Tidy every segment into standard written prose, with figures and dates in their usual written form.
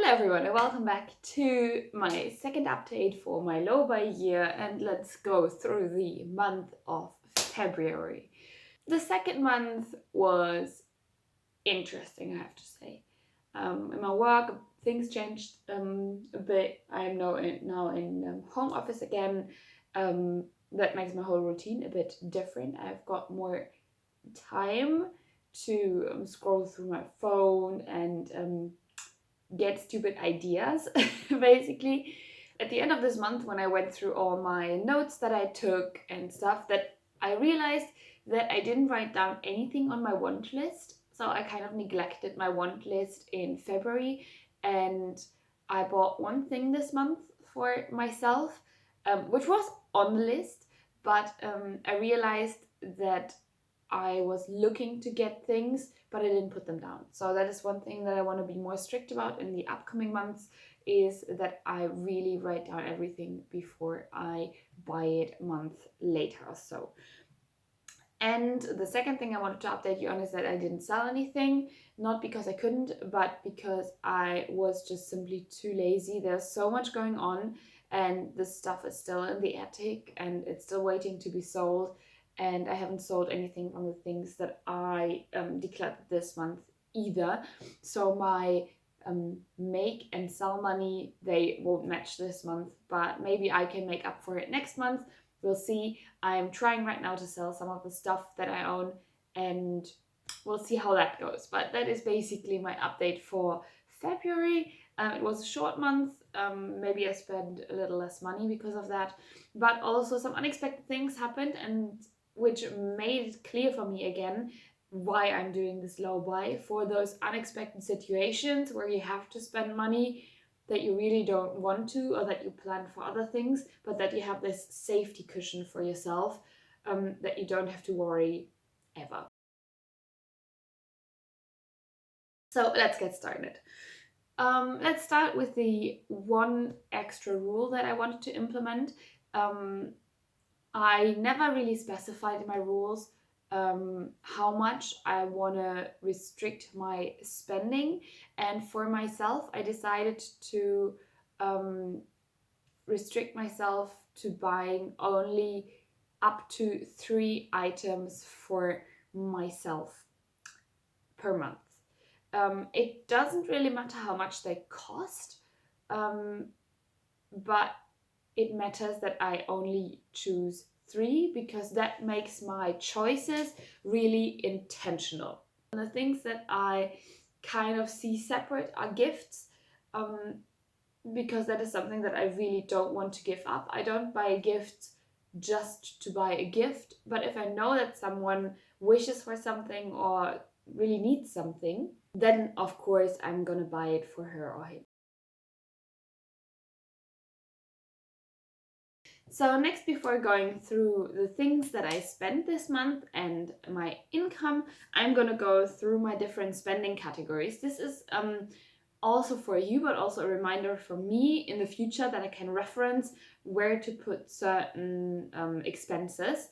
Hello everyone and welcome back to my second update for my low buy year, and let's go through the month of February. The second month was interesting, I have to say. In my work, things changed a bit. I am now in home office again. That makes my whole routine a bit different. I've got more time to scroll through my phone and get stupid ideas, basically. At the end of this month, when I went through all my notes that I took and stuff, that I realized that I didn't write down anything on my want list. So I kind of neglected my want list in February, and I bought one thing this month for myself, which was on the list, but I realized that I was looking to get things, but I didn't put them down. So that is one thing that I want to be more strict about in the upcoming months, is that I really write down everything before I buy it a month later or so. And the second thing I wanted to update you on is that I didn't sell anything, not because I couldn't, but because I was just simply too lazy. There's so much going on, and this stuff is still in the attic and it's still waiting to be sold. And I haven't sold anything from the things that I declared this month either. So my make and sell money, they won't match this month, but maybe I can make up for it next month. We'll see. I'm trying right now to sell some of the stuff that I own, and we'll see how that goes. But that is basically my update for February. It was a short month. Maybe I spent a little less money because of that, but also some unexpected things happened, and which made it clear for me again why I'm doing this low buy, for those unexpected situations where you have to spend money that you really don't want to, or that you plan for other things, but that you have this safety cushion for yourself, that you don't have to worry ever. So let's get started. Let's start with the one extra rule that I wanted to implement. I never really specified in my rules how much I want to restrict my spending. And for myself, I decided to restrict myself to buying only up to 3 items for myself per month. It doesn't really matter how much they cost, but it matters that I only choose 3, because that makes my choices really intentional. And the things that I kind of see separate are gifts, because that is something that I really don't want to give up. I don't buy a gift just to buy a gift, but if I know that someone wishes for something or really needs something, then of course I'm gonna buy it for her or him. So next, before going through the things that I spent this month and my income, I'm gonna go through my different spending categories. This is also for you, but also a reminder for me in the future that I can reference where to put certain expenses,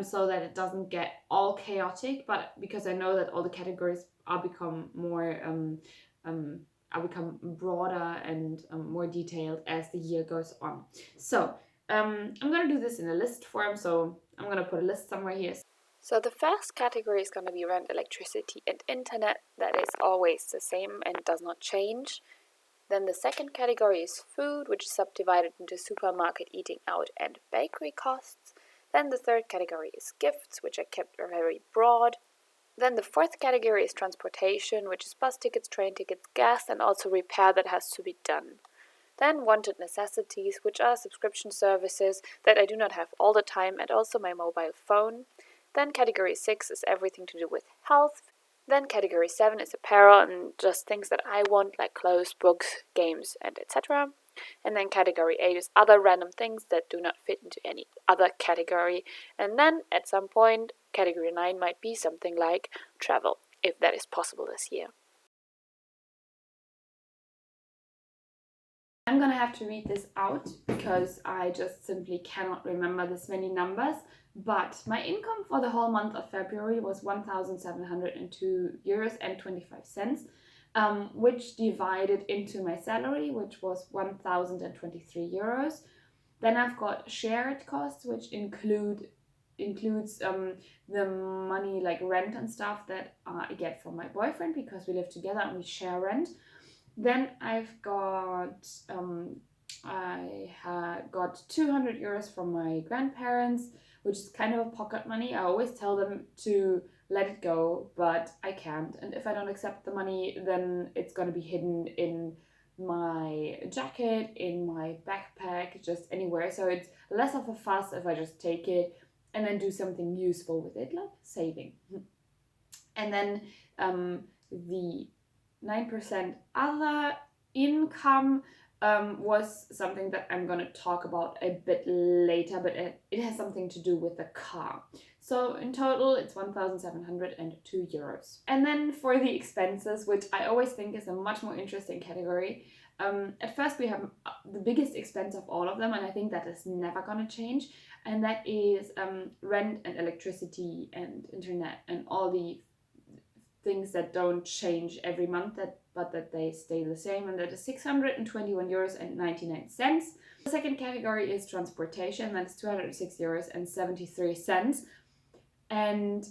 so that it doesn't get all chaotic, but because I know that all the categories are become more are become broader and more detailed as the year goes on. So I'm gonna do this in a list form, so I'm gonna put a list somewhere here. So the first category is going to be rent, electricity and internet. That is always the same and does not change. Then the second category is food, which is subdivided into supermarket, eating out and bakery costs. Then the third category is gifts, which are kept very broad. Then the fourth category is transportation, which is bus tickets, train tickets, gas, and also repair that has to be done. Then wanted necessities, which are subscription services that I do not have all the time, and also my mobile phone. Then category 6 is everything to do with health. Then category 7 is apparel and just things that I want, like clothes, books, games, and etc. And then category 8 is other random things that do not fit into any other category. And then at some point, category 9 might be something like travel, if that is possible this year. I'm gonna have to read this out because I just simply cannot remember this many numbers. But my income for the whole month of February was 1,702 euros and 25 cents. which divided into my salary, which was 1,023 euros. Then I've got shared costs, which includes the money like rent and stuff that I get from my boyfriend because we live together and we share rent. Then I've got got 200 euros from my grandparents, which is kind of a pocket money. I always tell them to let it go, but I can't. And if I don't accept the money, then it's going to be hidden in my jacket, in my backpack, just anywhere. So it's less of a fuss if I just take it and then do something useful with it, like saving. And then the 9% other income was something that I'm going to talk about a bit later, but it has something to do with the car. So in total, it's 1,702 euros. And then for the expenses, which I always think is a much more interesting category, at first we have the biggest expense of all of them, and I think that is never going to change, and that is rent and electricity and internet and all the things that don't change every month, but that they stay the same, and that is 621 euros and 99 cents. The second category is transportation, that is 206 euros and 73 cents. And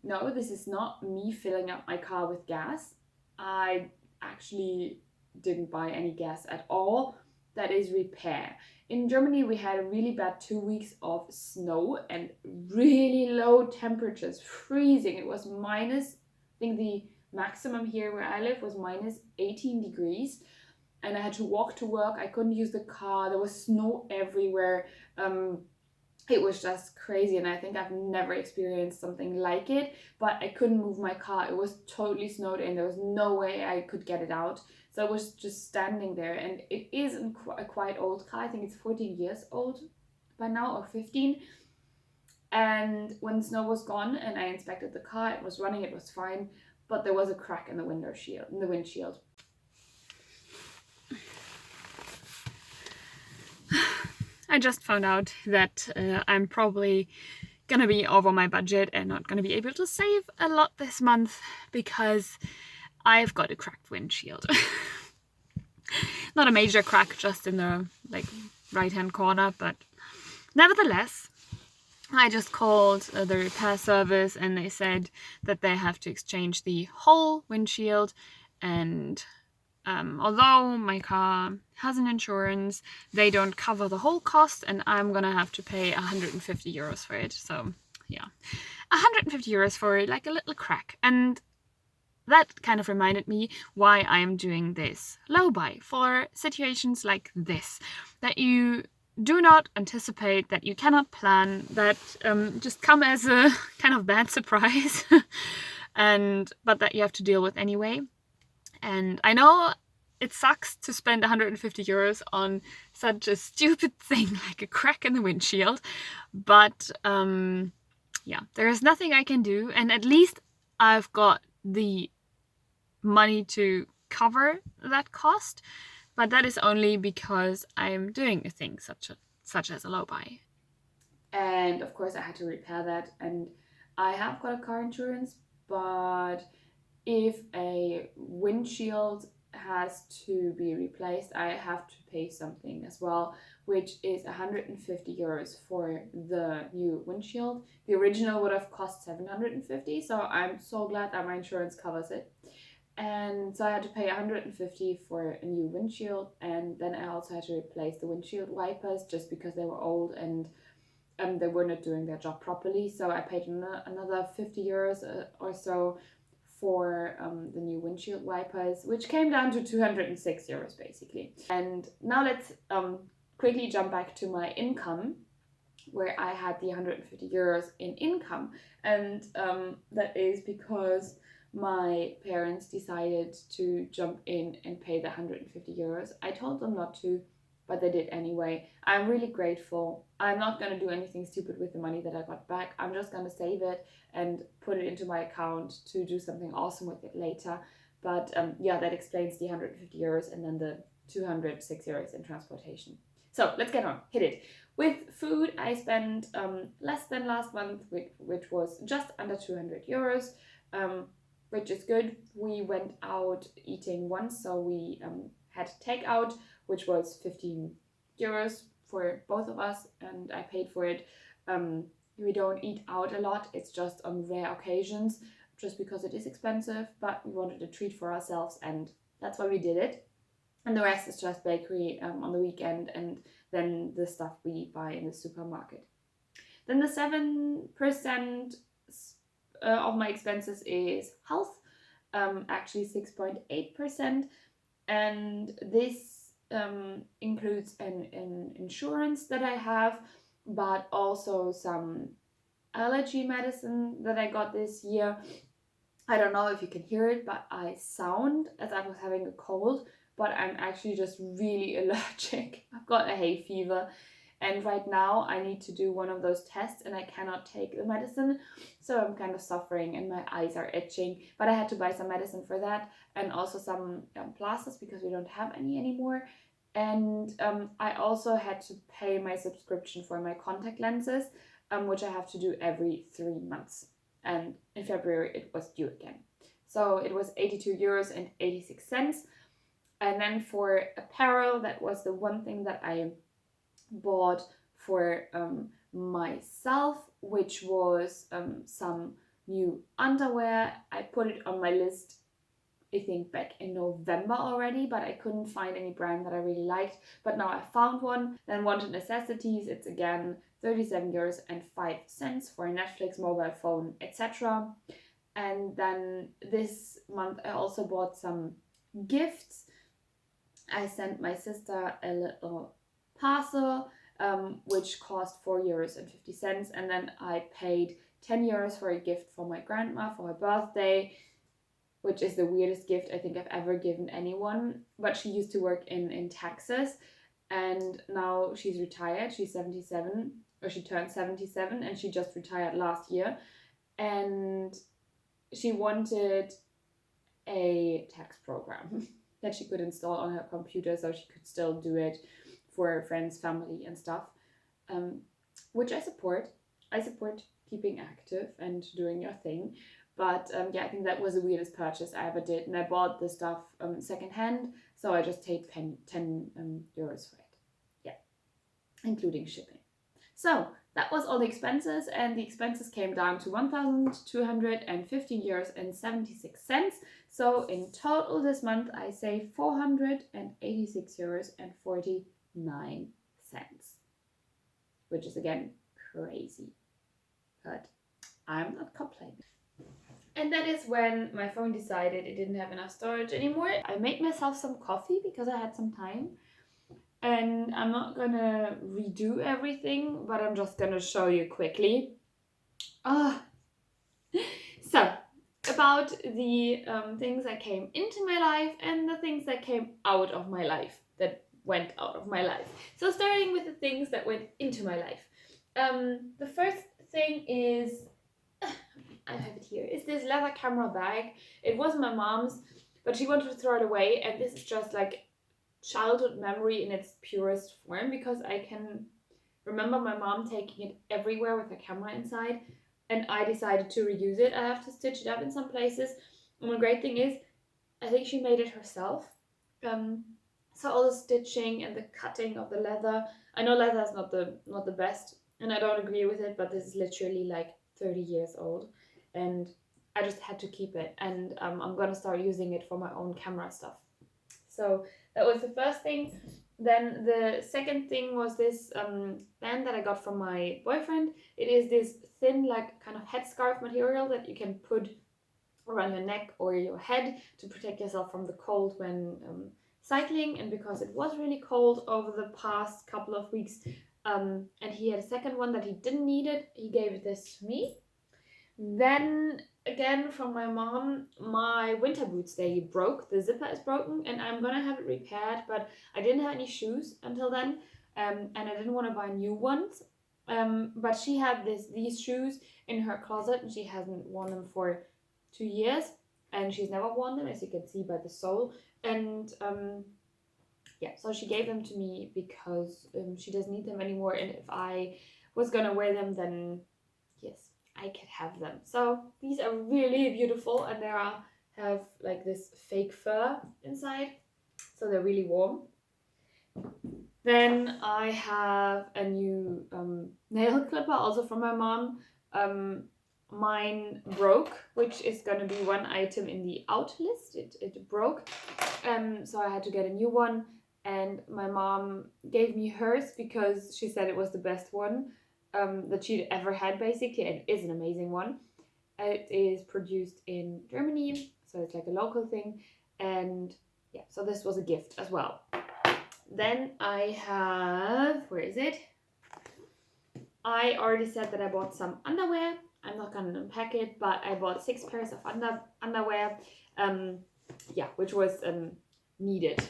no, this is not me filling up my car with gas. I actually didn't buy any gas at all. That is repair. In Germany, we had a really bad 2 weeks of snow and really low temperatures, freezing. It was minus, I think the maximum here where I live was minus 18 degrees. And I had to walk to work. I couldn't use the car. There was snow everywhere. It was just crazy, and I think I've never experienced something like it, but I couldn't move my car. It was totally snowed in. There was no way I could get it out. So I was just standing there, and it is a quite old car. I think it's 14 years old by now, or 15. And when the snow was gone and I inspected the car, it was running, it was fine, but there was a crack in the windshield. I just found out that I'm probably gonna be over my budget and not gonna be able to save a lot this month because I've got a cracked windshield. Not a major crack, just in the right hand corner, but nevertheless, I just called the repair service and they said that they have to exchange the whole windshield, and although my car has an insurance, they don't cover the whole cost, and I'm gonna have to pay 150 euros for it. So yeah, 150 euros for like a little crack. And that kind of reminded me why I am doing this low buy, for situations like this that you do not anticipate, that you cannot plan, that just come as a kind of bad surprise, but that you have to deal with anyway. And I know it sucks to spend 150 euros on such a stupid thing like a crack in the windshield, but yeah, there is nothing I can do, and at least I've got the money to cover that cost, but that is only because I'm doing a thing such as a low buy. And of course I had to repair that, and I have got a car insurance, but if a windshield has to be replaced, I have to pay something as well, which is 150 euros for the new windshield. The original would have cost 750, so I'm so glad that my insurance covers it. And so I had to pay 150 for a new windshield, and then I also had to replace the windshield wipers just because they were old and they were not doing their job properly. So I paid another 50 euros or so for the new windshield wipers, which came down to 206 euros basically. And now let's quickly jump back to my income, where I had the 150 euros in income. And that is because my parents decided to jump in and pay the 150 euros. I told them not to, but they did anyway. I'm really grateful. I'm not going to do anything stupid with the money that I got back. I'm just going to save it and put it into my account to do something awesome with it later. But yeah, that explains the 150 euros and then the 206 euros in transportation. So let's get on, hit it. With food, I spent less than last month, which was just under 200 euros. which is good. We went out eating once, so we had takeout, which was 15 euros for both of us, and I paid for it. We don't eat out a lot, it's just on rare occasions, just because it is expensive, but we wanted a treat for ourselves, and that's why we did it. And the rest is just bakery on the weekend, and then the stuff we buy in the supermarket. Then the 7% of my expenses is health, actually 6.8%, and this includes an insurance that I have, but also some allergy medicine that I got this year. I don't know if you can hear it, but I sound as I was having a cold, but I'm actually just really allergic. I've got a hay fever, and right now I need to do one of those tests and I cannot take the medicine, so I'm kind of suffering and my eyes are itching. But I had to buy some medicine for that, and also some plasters because we don't have any anymore. And I also had to pay my subscription for my contact lenses, which I have to do every 3 months. And in February it was due again. So it was 82 euros and 86 cents. And then for apparel, that was the one thing that I bought for myself, which was some new underwear. I put it on my list, I think, back in November already, but I couldn't find any brand that I really liked. But now I found one. Then wanted necessities, it's again 37 euros and 5 cents for a Netflix, mobile phone, etc. And then this month I also bought some gifts. I sent my sister a little parcel, which cost 4 euros and 50 cents, and then I paid 10 euros for a gift for my grandma for her birthday, which is the weirdest gift I think I've ever given anyone. But she used to work in Texas, and now she's retired. She's 77, or she turned 77, and she just retired last year. And she wanted a tax program that she could install on her computer so she could still do it for her friends, family, and stuff, which I support. I support keeping active and doing your thing. But yeah, I think that was the weirdest purchase I ever did. And I bought the stuff secondhand, so I just paid 10 euros for it. Yeah, including shipping. So that was all the expenses, and the expenses came down to 1,215 euros and 76 cents. So in total this month I saved 486 euros and 49 cents, which is again crazy, but I'm not complaining. And that is when my phone decided it didn't have enough storage anymore. I made myself some coffee because I had some time. And I'm not gonna redo everything, but I'm just gonna show you quickly. So, about the things that came into my life and the things that came out of my life, that went out of my life. So, starting with the things that went into my life. The first thing is, I have it here, is this leather camera bag. It was my mom's, but she wanted to throw it away, and this is just like childhood memory in its purest form, because I can remember my mom taking it everywhere with a camera inside, and I decided to reuse it. I have to stitch it up in some places, and the great thing is I think she made it herself. So all the stitching and the cutting of the leather, I know leather is not the best, and I don't agree with it, but this is literally like 30 years old, and I just had to keep it, and I'm gonna start using it for my own camera stuff. So that was the first thing. Then the second thing was this band that I got from my boyfriend. It is this thin, like kind of headscarf material that you can put around your neck or your head to protect yourself from the cold when cycling. And because it was really cold over the past couple of weeks, and he had a second one that he didn't need it, he gave this to me. Then again from my mom, my winter boots, they broke. The zipper is broken and I'm gonna have it repaired, but I didn't have any shoes until then, and I didn't want to buy new ones. But she had these shoes in her closet and she hasn't worn them for 2 years, and she's never worn them, as you can see by the sole. And yeah, so she gave them to me because she doesn't need them anymore, and if I was gonna wear them, then yes, I can have them. So these are really beautiful, and have like this fake fur inside, so they're really warm. Then I have a new nail clipper, also from my mom. Mine broke, which is going to be one item in the out list. It broke, so I had to get a new one. And my mom gave me hers because she said it was the best one that she'd ever had, basically, and it is an amazing one. It is produced in Germany, so it's like a local thing. And yeah, so this was a gift as well. Then I have, where is it? I already said that I bought some underwear. I'm not gonna unpack it, but I bought 6 pairs of underwear. Yeah, which was needed,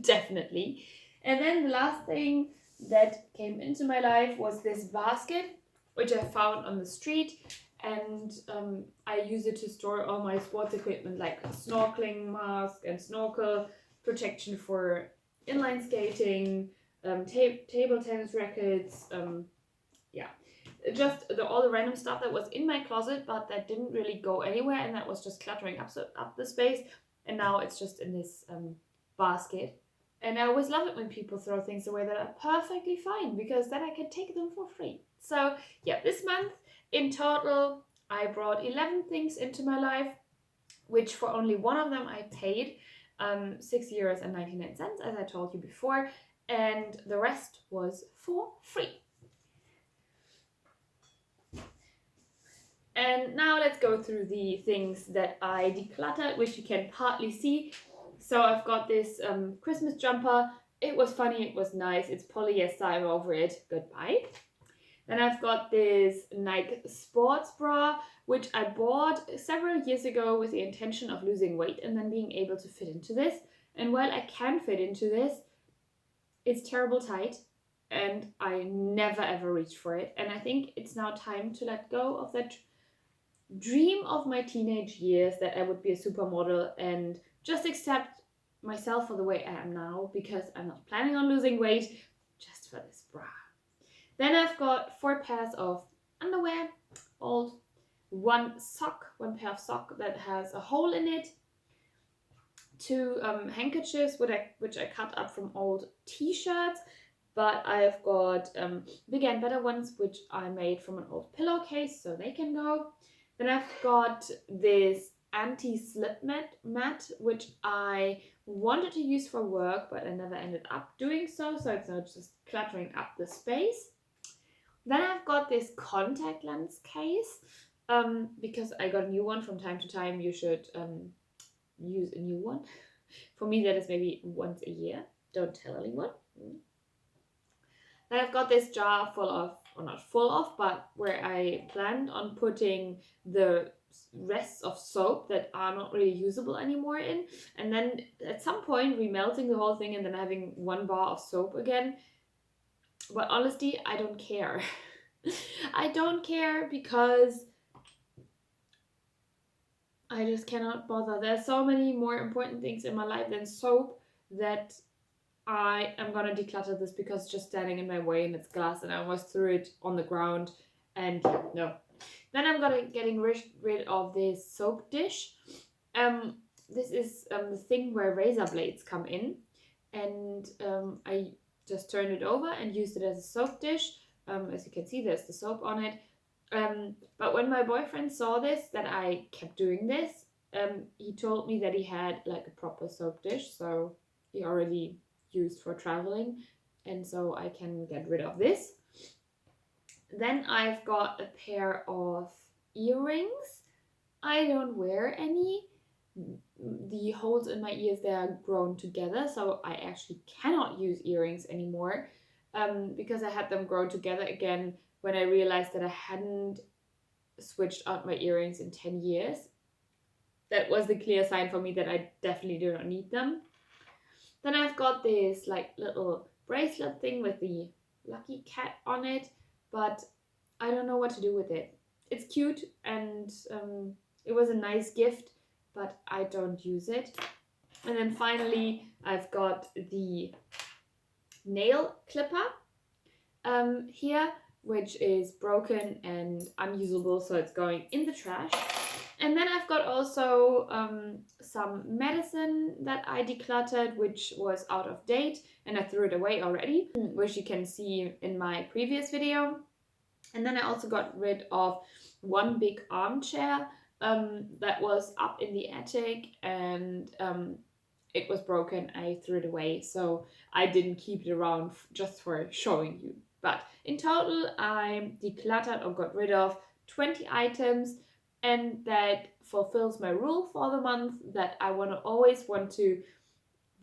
definitely. And then the last thing that came into my life was this basket, which I found on the street, and I use it to store all my sports equipment, like snorkeling mask and snorkel protection for inline skating, table tennis rackets, yeah, just all the random stuff that was in my closet, but that didn't really go anywhere, and that was just cluttering up the space. And now it's just in this basket. And I always love it when people throw things away that are perfectly fine, because then I can take them for free. So yeah, this month in total, I brought 11 things into my life, which for only one of them I paid €6.99, as I told you before, and the rest was for free. And now let's go through the things that I decluttered, which you can partly see. So I've got this Christmas jumper. It was funny, it was nice. It's polyester, I'm over it. Goodbye. Then I've got this Nike sports bra, which I bought several years ago with the intention of losing weight and then being able to fit into this. And while I can fit into this, it's terrible tight, and I never ever reach for it. And I think it's now time to let go of that dream of my teenage years that I would be a supermodel and just accept myself for the way I am now, because I'm not planning on losing weight just for this bra. Then I've got 4 pairs of underwear, old, one pair of sock that has a hole in it, 2 handkerchiefs which I cut up from old t-shirts, but I've got bigger and better ones which I made from an old pillowcase, so they can go. Then I've got this anti-slip mat, which I wanted to use for work, but I never ended up doing so it's not just cluttering up the space. Then I've got this contact lens case, because I got a new one from time to time. You should use a new one. For me, that is maybe once a year. Don't tell anyone. Then I've got this jar full of, or not full of, but where I planned on putting the rests of soap that are not really usable anymore in, and then at some point remelting the whole thing and then having 1 bar of soap again. But honestly, I don't care. I don't care because I just cannot bother. There's so many more important things in my life than soap that I am gonna declutter this, because it's just standing in my way and it's glass and I almost threw it on the ground, and no. Then I'm getting rid of this soap dish. This is the thing where razor blades come in, and I just turned it over and used it as a soap dish. As you can see, there's the soap on it. But when my boyfriend saw this, that I kept doing this, he told me that he had like a proper soap dish, so he already used for traveling, and so I can get rid of this. Then I've got a pair of earrings. I don't wear any. The holes in my ears, they are grown together, so I actually cannot use earrings anymore, because I had them grown together again when I realized that I hadn't switched out my earrings in 10 years. That was the clear sign for me that I definitely do not need them. Then I've got this like little bracelet thing with the lucky cat on it, but I don't know what to do with it. It's cute, and it was a nice gift, but I don't use it. And then finally, I've got the nail clipper here. which is broken and unusable, so it's going in the trash. And then I've got also some medicine that I decluttered, which was out of date, and I threw it away already, which you can see in my previous video. And then I also got rid of one big armchair that was up in the attic, and it was broken. I threw it away, so I didn't keep it around just for showing you. But in total, I decluttered or got rid of 20 items, and that fulfills my rule for the month that I always want to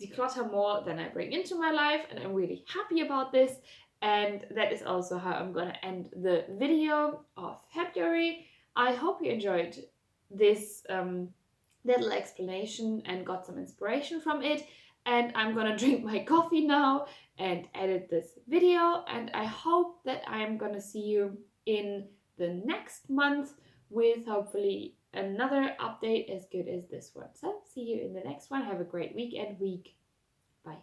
declutter more than I bring into my life, and I'm really happy about this. And that is also how I'm gonna end the video of February. I hope you enjoyed this little explanation and got some inspiration from it. And I'm gonna drink my coffee now and edit this video. And I hope that I'm gonna see you in the next month with hopefully another update as good as this one. So see you in the next one. Have a great week. Bye.